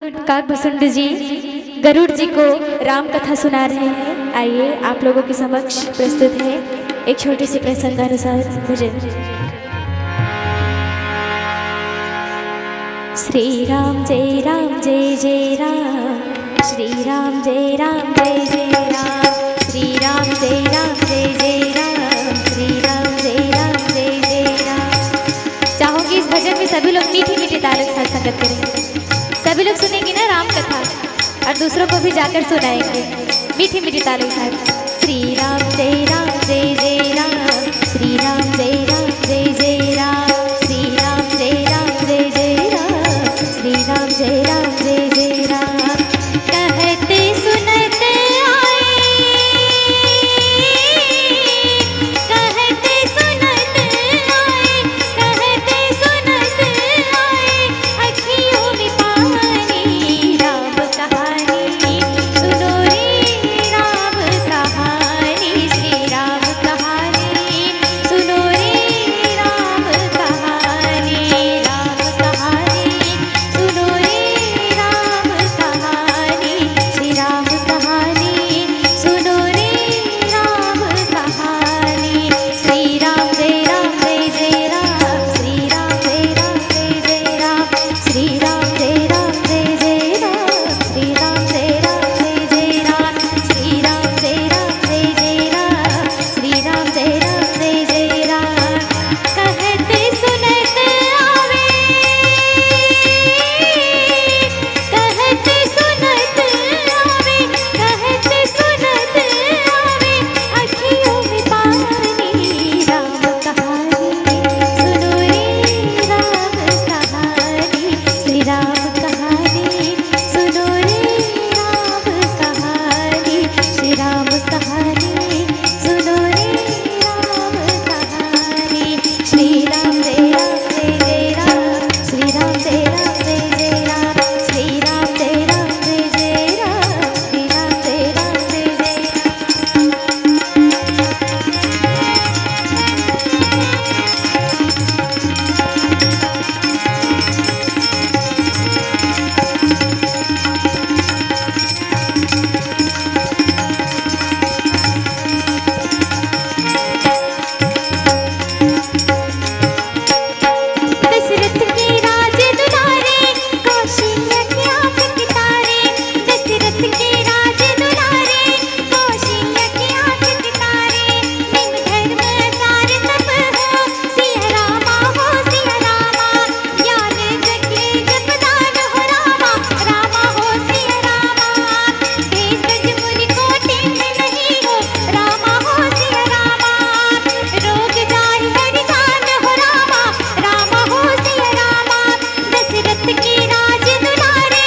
काकभूषुंड जी गरुड़ जी को राम कथा सुना रहे हैं। आइए आप लोगों के समक्ष प्रस्तुत है एक छोटी सी प्रसंगानुसार भजन। श्री राम जय जय राम, श्री राम जय जय राम, श्री राम जय जय राम, श्री राम जय जय राम। चाहूंगी इस भजन में सभी लोग मीठे मीठे ताल के साथ संगत करेंगे। सभी लोग सुनेंगे ना राम कथा और दूसरों को भी जाकर सुनाएंगे मीठी मीठी तालों के साथ। श्री राम जय राम, श्री राम जय जय राम, श्री राम जय जय राम, श्री राम जय जय राम। कहते सुनते आए, कहते सुनते आए, कहते सुनते आए, अखियों में पानी राम कहानी सुनो रे राम कहानी, श्री राम कहानी सुनो रे राम कहानी, राम कहानी सुनो रे राम कहानी, श्री राम कहानी सुनो रे राम कहानी। श्री राम जय राम, श्री राम जय जय राम, श्री राम जय जय राम, श्री राम जय जय राम, श्री राम जय जय राम, श्री राम जय जय राम। कहते सुनते आवे, कहते सुनते आवे, कहते सुनते आवे, अखियों में पानी राम कहानी सुनो रे राम कहानी, श्री राम कहानी सुनो रे राम कहानी, श्री राम कहानी सुनो रे राम कहानी। श्री राम जय राम, श्री राम जय जय राम, श्री राम जय जय राम, श्री राम जय जय राम। दशरथ के राज दुलारे, कौशल्या की आंख के तारे, दशरथ के राज दुलारे, कौशल्या की आंख के तारे। निम धर्म सार तप हो, सिया रामा हो सिया रामा, ज्ञान जगे जपदान हो रामा, रामा हो सिया रामा। भेषज मुनि कोटि में नहीं हो, रामा हो सिया रामा। रोग जाहि हरि जान हो रामा, रामा हो सिया रामा। दशरथ के राज दुलारे,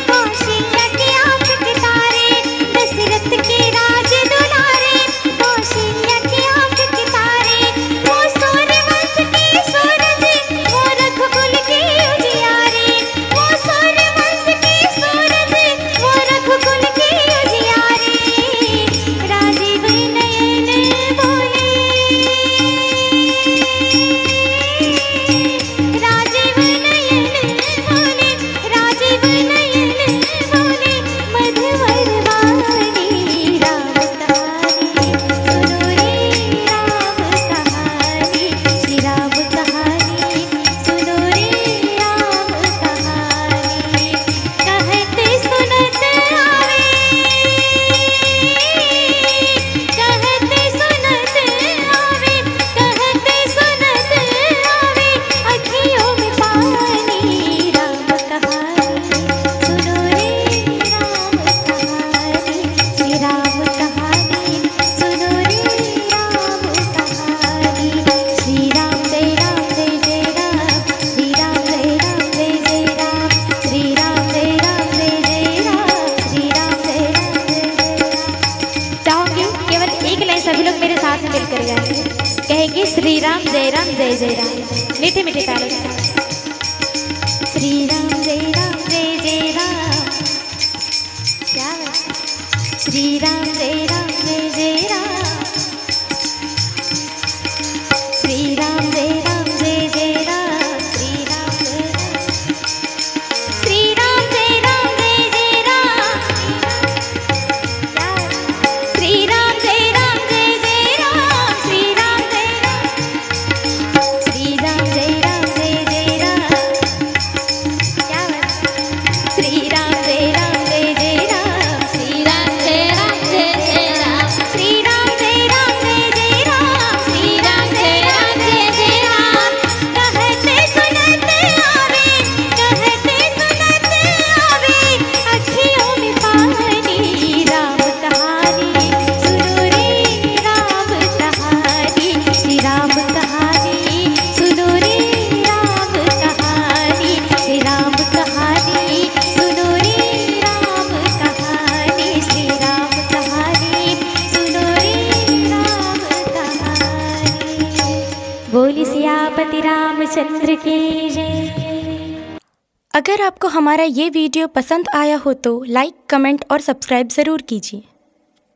कौशल्या की आंख के तारे, दशरथ के राज दुलारे, कौशल्या की आंख के तारे। वो सूर्यवंश के सूरज, वो रघुकुल के उजियारे, वो सूर्यवंश के सूरज, वो रघुकुल के उजियारे। राजीव नयन बोले, राजीव नयन बोले, राजीव नयन बोले, मधुवर वाणी राम कहानी सुनो रे राम कहानी, श्री राम कहानी सुनो रे राम कहानी। कहते सुनते आवे, कहते सुनते आवे, कहते सुनते आवे, अखियों में पानी राम कहानी सुनो रे राम कहानी, श्री राम कहानी सुनो रे राम कहानी। श्री राम जय जय राम, श्री राम जय जय राम, श्री राम जय जय राम, श्री राम जय जय राम। चाहूंगी केवल एक लाइन सभी लोग मेरे साथ में मिलकर गाएंगे, कहेंगे श्री राम जय जय राम मीठे मीठे तालों के साथ। श्री राम जय जय राम, क्या बात है? श्री राम जय जय राम, श्री राम जय जय राम, श्री राम जय राम, श्री राम जय बोली सियापति रामचंद्र की जय। अगर आपको हमारा ये वीडियो पसंद आया हो तो लाइक, कमेंट और सब्सक्राइब ज़रूर कीजिए।